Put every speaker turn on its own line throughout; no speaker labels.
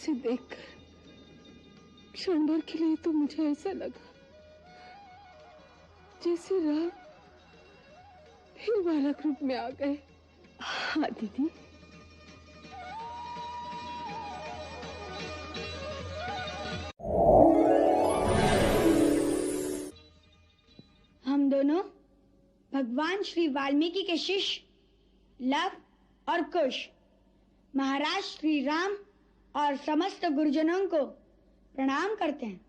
से देखकर क्षण भर के लिए तो मुझे ऐसा लगा जैसे राम फिर बालक रूप में आ गए। हाँ दीदी,
हम दोनों भगवान श्री वाल्मीकि के शिष्य लव और कुश महाराज श्री राम और समस्त गुरुजनों को प्रणाम करते हैं।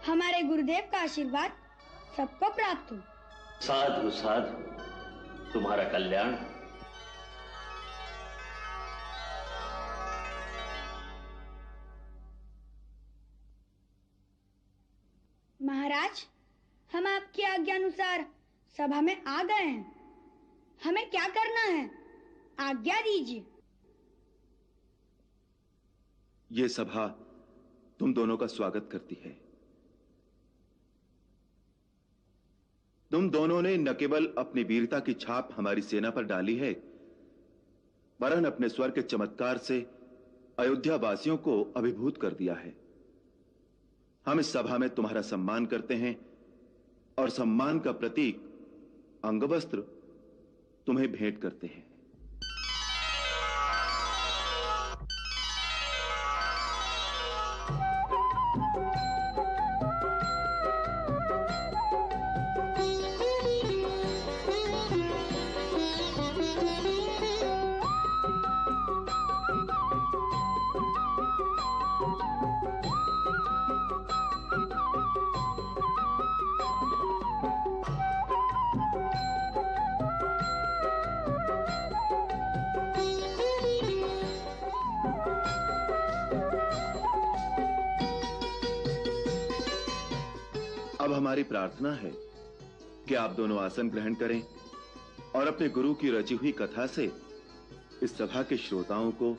हमारे गुरुदेव का आशीर्वाद सबको प्राप्त हो।
साधु साधु, तुम्हारा कल्याण।
महाराज, हम आपकी आज्ञा अनुसार सभा में आ गए हैं। हमें क्या करना है, आज्ञा दीजिए।
ये सभा तुम दोनों का स्वागत करती है। तुम दोनों ने न केवल अपनी वीरता की छाप हमारी सेना पर डाली है, वरन अपने स्वर के चमत्कार से अयोध्या वासियों को अभिभूत कर दिया है। हम इस सभा में तुम्हारा सम्मान करते हैं और सम्मान का प्रतीक अंगवस्त्र तुम्हें भेंट करते हैं। अब हमारी प्रार्थना है कि आप दोनों आसन ग्रहण करें और अपने गुरु की रची हुई कथा से इस सभा के श्रोताओं को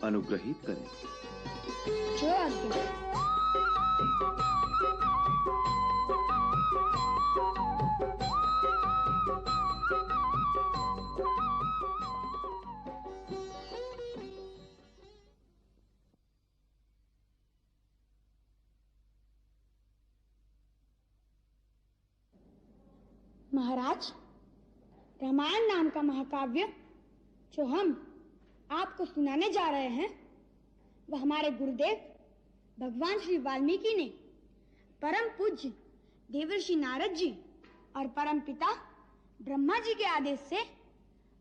अनुग्रहित करें।
जो आज्ञा। महाराज, रामायण नाम का महाकाव्य जो हम आपको सुनाने जा रहे हैं, वह हमारे गुरुदेव भगवान श्री वाल्मीकि ने परम पूज्य देवर्षि नारद जी और परम पिता ब्रह्मा जी के आदेश से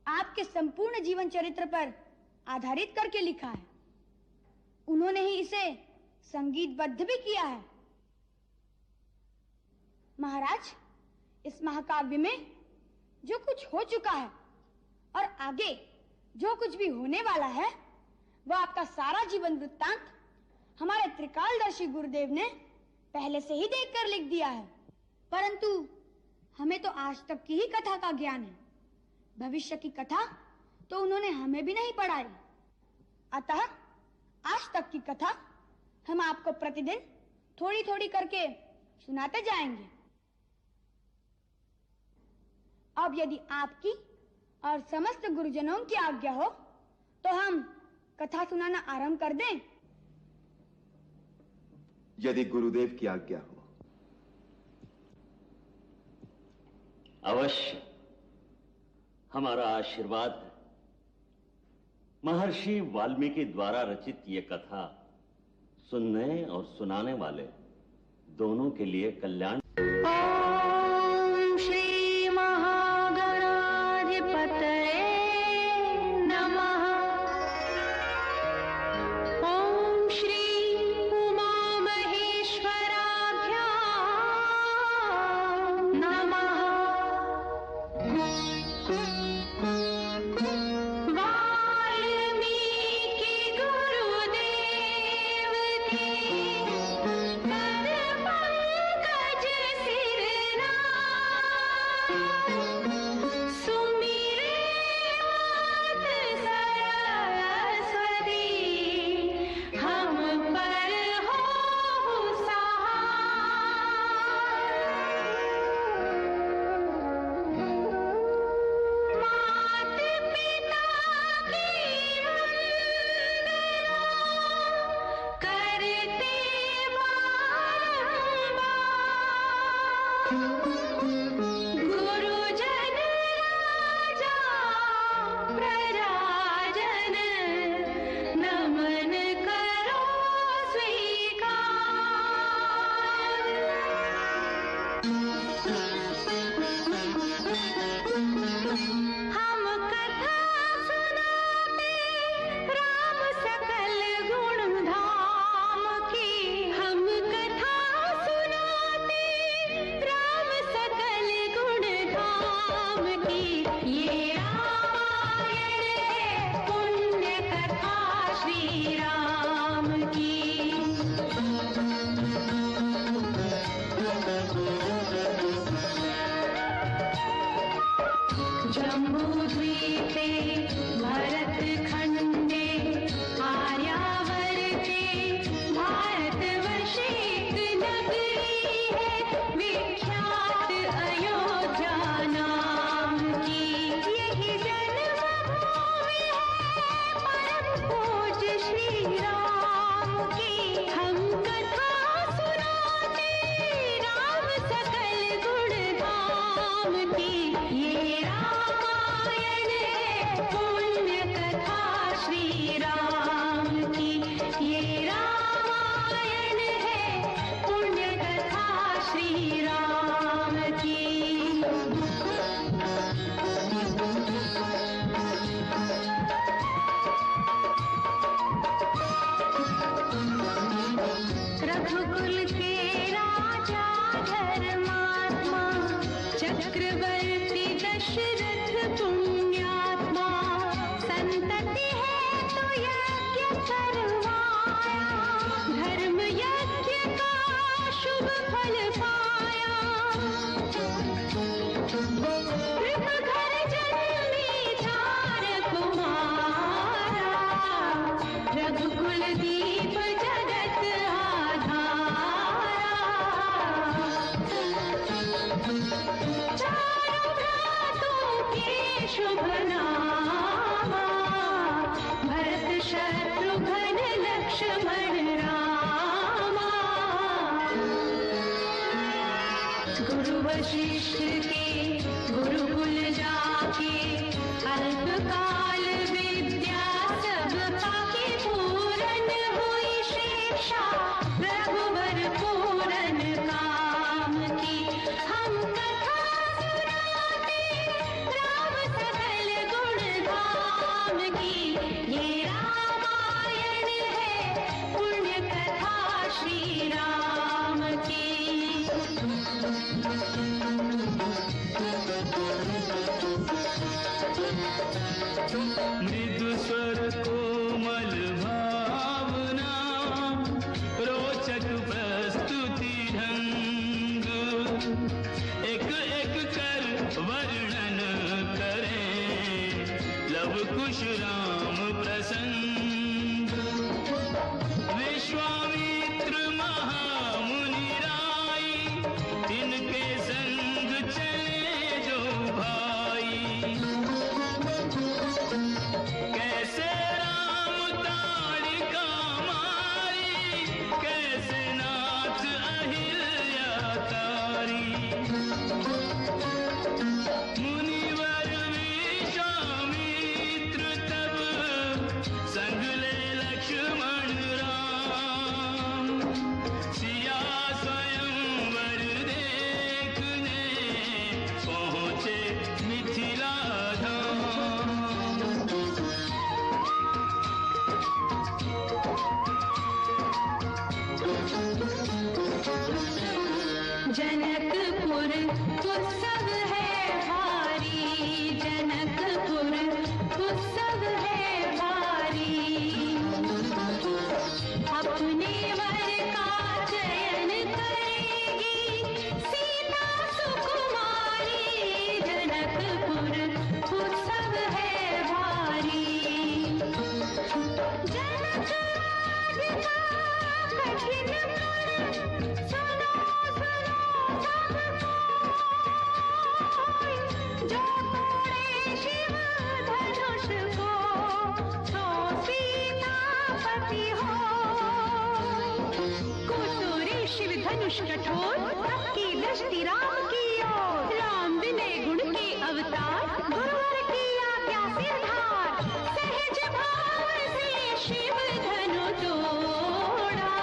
आपके संपूर्ण जीवन चरित्र पर आधारित करके लिखा है। उन्होंने ही इसे संगीतबद्ध भी किया है। महाराज, इस महाकाव्य में जो कुछ हो चुका है और आगे जो कुछ भी होने वाला है, वह आपका सारा जीवन वृत्तांत हमारे त्रिकालदर्शी गुरुदेव ने पहले से ही देखकर लिख दिया है। परंतु हमें तो आज तक की ही कथा का ज्ञान है, भविष्य की कथा तो उन्होंने हमें भी नहीं पढ़ाई। अतः आज तक की कथा हम आपको प्रतिदिन थोड़ी थोड़ी करके सुनाते जाएंगे। अब यदि आपकी और समस्त गुरुजनों की आज्ञा हो तो हम कथा सुनाना आरंभ कर दें।
यदि गुरुदेव की आज्ञा हो।
अवश्य, हमारा आशीर्वाद है। महर्षि वाल्मीकि द्वारा रचित ये कथा सुनने और सुनाने वाले दोनों के लिए कल्याण।
जम्बूद्वीपे भरत खंडे आर्यावर्ते भारतवर्षे नगरी है विख्यात अयोध्या नाम की। यही जन्मभूमि है परम पूज्य श्री राम की। हम कथा सुनाते राम सकल गुण धाम की। ये रामायण है पुण्य कथा श्री राम की। ये रामायण है पुण्य कथा श्री राम की। रघुकुल के राजा धर्मात्मा चक्रवर्ती दशरथ पुण्यात्मा। संतति है तो यज्ञ करवाया धर्म यज्ञ का शुभ फल पाया। कृप घर जन्मी चार कुमारा रघुकुल दीप जगत आधारा। चारों भ्रातों के शुभ नामा भरत शत्रुघ्न लक्ष्मण रामा। गुरु वशिष्ठ के गुरुकुल जाके अल्पकाल विद्या सब पाके पूरन हुई शिक्षा रघुवर पूरन काम की। हम कथा सुनाते राम सकल गुण धाम की। ये रामायण है पुण्य कथा श्री राम की।
मृदु स्वर कोमल भावना रोचक प्रस्तुति ढंग एक एक कर वर्णन करें लव कुश राम प्रसंग। विश्वामित्र महामुनि राई इनके संग चले जो भाई। कैसे राम ताड़िका मारी कैसे नाथ अहिल्या तारी। मुनिवर विश्वामित्र तब संग ले लक्ष्मण राम। सिया स्वयंवर देखने पहुँचे मिथिला धाम।
जनकपुर उत्सव है भारी। जनकपुर उत्सव है भारी। अपने वर का चयन करेगी सीता सुकुमारी। जनकपुर उत्सव है भारी। जनक राज का कठिन मन सुनो सुनो सब कोई। जो तोड़े शिव धनुष को सो सीतापति हो। कुतुरी शिव धनुष कठोर सबकी दृष्टि राम की ओर। राम विनय गुण के अवतार गुरुवर की आज्ञा सिरधार। सहज भाव से शिव धनु तोड़ा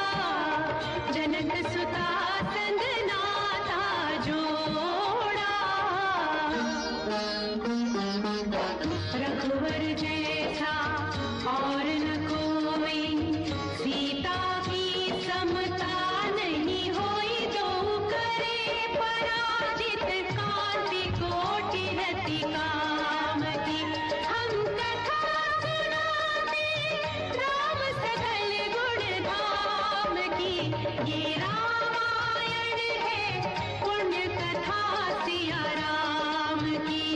जनक सुता संग नाता जोड़ा। रघुवर जैसा और न कोई सीता की समता नहीं होई। जो करे पराजित कांति कोटि रति काम की। हम कथा सुनाते राम सकल गुण धाम की। ये रामायण है पुण्य कथा सिया राम की।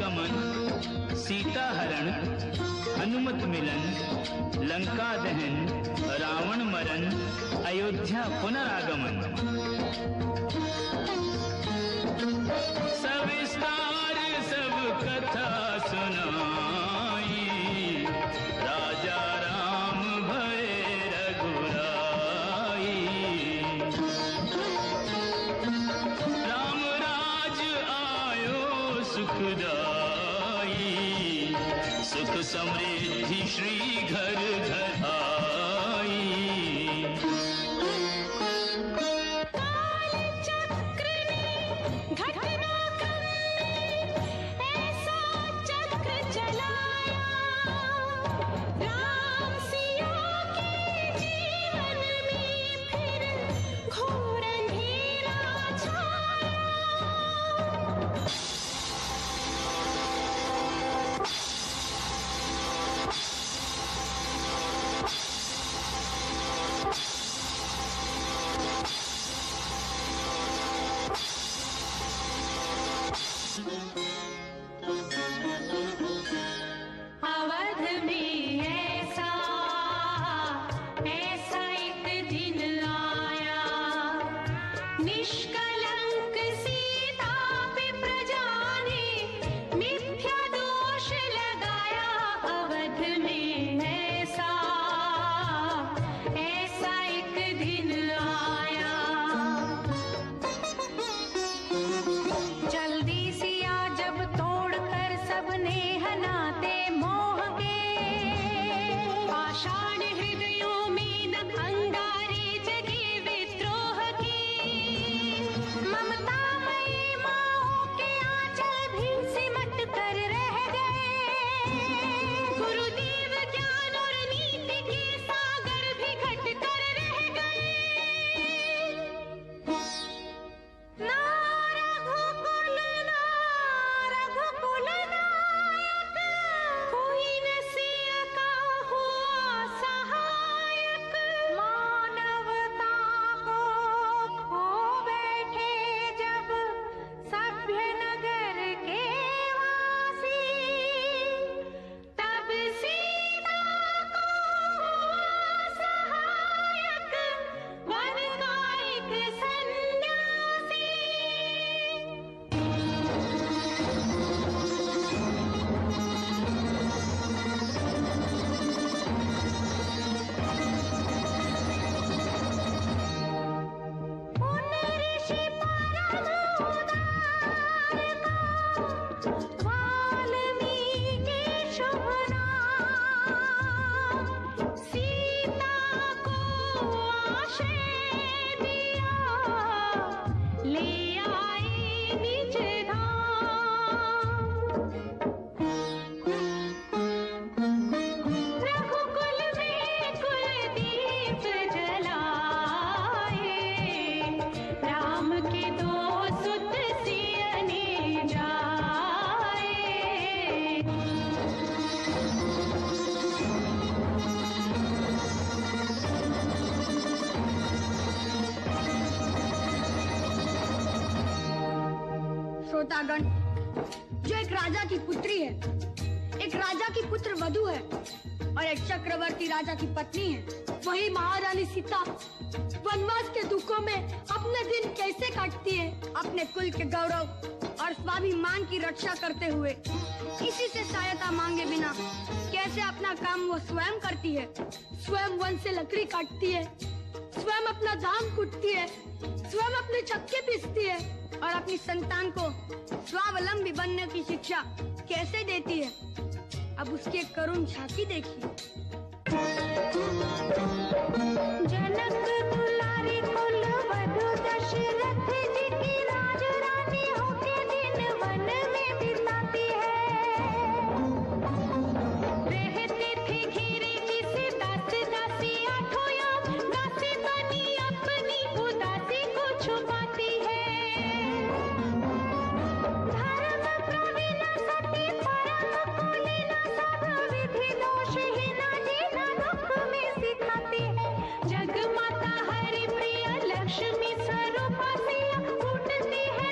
गमन, सीता हरण, हनुमत मिलन, लंका दहन, रावण मरण, अयोध्या पुनरागमन। सविस्तार सब कथा सुनाई, राजा राम भय रघुराई। राम राज आयो सुखदाई, सुख समृद्धि श्री घर घर आई।
काल चक्र ने घटना ऐसा चक्र चलाया, राम सिया के जीवन में फिर घोर अंधेरा छाया। अवध में ऐसा एक दिन आया, निष्कलंक सीता पे प्रजा ने मिथ्या दोष लगाया। अवध में ऐसा एक दिन आया, जल्दी सिया जब तोड़कर सबने हनाते मोह के, पाषाण हृदयों में न अंगारे जगे विद्रोह की। ममतामयी माओं के आंचल भी सिमट कर रह गए, गुरुदेव ज्ञान और नीति के सागर भी घट कर रह गए। ना रघुकुल नायक, कोई न सिया का हुआ सहायक। मानवता को खो बैठे जब सभ्य नगर के वासी, तब सीता को हुआ सहायक वन का एक सन्यासी। उन ऋषि परम उदार का वाल्मीकि शुभ नाम, सीता को आश्रय दिया, ले आए निज धाम। रघुकुल में कुलदीप जलाए, राम के दो सुत सियने जाए।
श्रोतागण, जो एक राजा की पुत्री है, एक राजा की पुत्र वधू है और एक चक्रवर्ती राजा की पत्नी है, वही महारानी सीता वनवास के दुखों में अपने दिन कैसे काटती है, अपने कुल के गौरव और स्वाभिमान की रक्षा करते हुए, किसी से सहायता मांगे बिना कैसे अपना काम वो स्वयं करती है। स्वयं वन से लकड़ी काटती है, स्वयं अपना धान कूटती है, स्वयं अपने चक्के पीसती है और अपनी संतान को स्वावलंबी बनने की शिक्षा कैसे देती है। अब उसके करुण झांकी देखिए।
जनक दुलारी कुल वधु दशरथ जी की राज रानी होके दिन वन में बिताती है। रहती थी घिरी जिसे दास दासी आठों याम, दासी बनी अपनी उदासी को छुपाती है। धर्म प्रवीण सती परम कुलीन सब विधि दोषहीन जीना दुख में सिखाती है। जग माता हरि प्रिय लक्ष्मी स्वरूपा सिया, फूटती है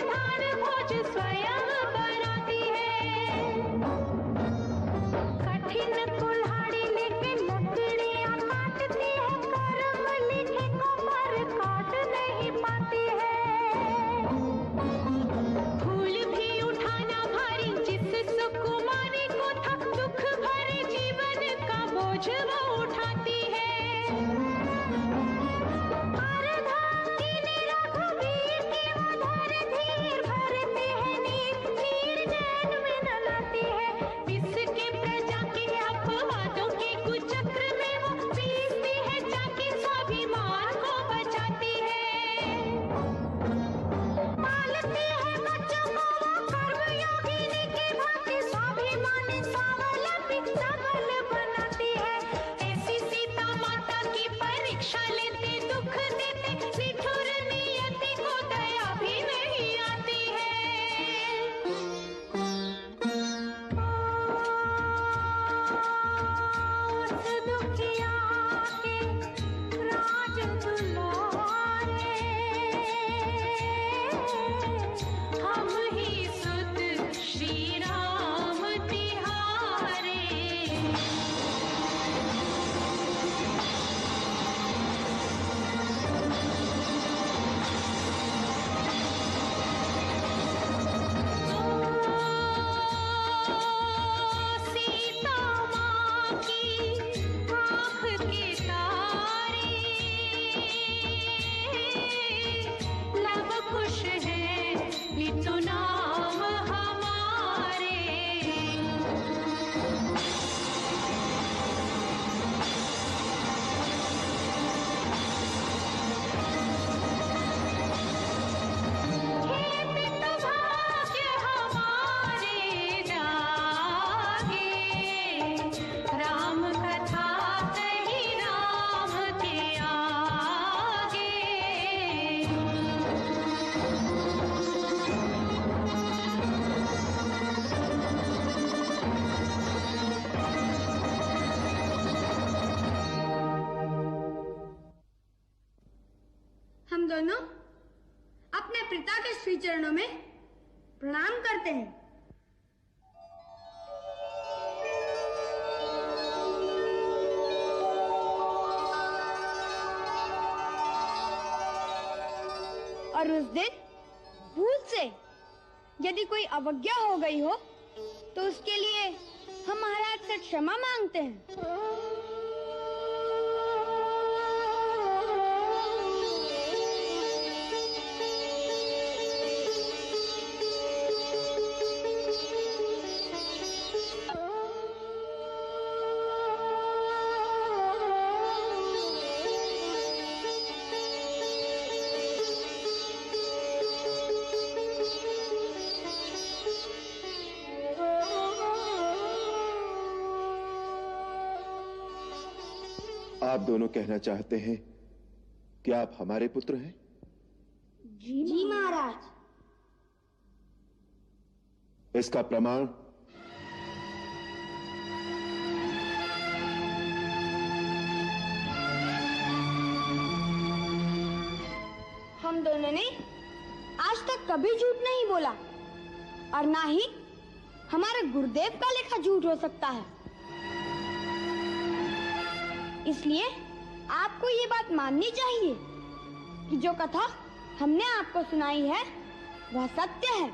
बोझ वो उठाती है। अर्धांगिनी रघुवीर की मधुर धीर भरती है नीर, नीर जैन में न लाती है। इसके प्रजा के अपवादों के कुचक्र में वो पीसती है, जाके स्वाभिमान को बचाती है। पालती है बच्चों को वो कर्मयोगिनी की भांति, स्वाभिमानी स्वावलंबी सबल बनाती है। ऐसी सीता माता की परीक्षा लेते, दुख देते, निठुर नियति को दया भी नहीं आती है। उस दुखिया के राज दुलारे, हम ही सुत श्री राम तिहारे। सीता माँ की आँख के तारे, लब खुश है नितु नाम हमारे। हे पितु भाग्य हमारे जागे, राम कथा कही राम के आगे।
हम दोनों अपने पिता के श्री चरणों में प्रणाम करते हैं। और उस दिन भूल से यदि कोई अवज्ञा हो गई हो तो उसके लिए हम महाराज से क्षमा मांगते हैं।
आप दोनों कहना चाहते हैं कि आप हमारे पुत्र हैं?
जी महाराज।
इसका प्रमाण?
हम दोनों ने आज तक कभी झूठ नहीं बोला और ना ही हमारे गुरुदेव का लेखा झूठ हो सकता है। इसलिए आपको ये बात माननी चाहिए कि जो कथा हमने आपको सुनाई है वह सत्य है।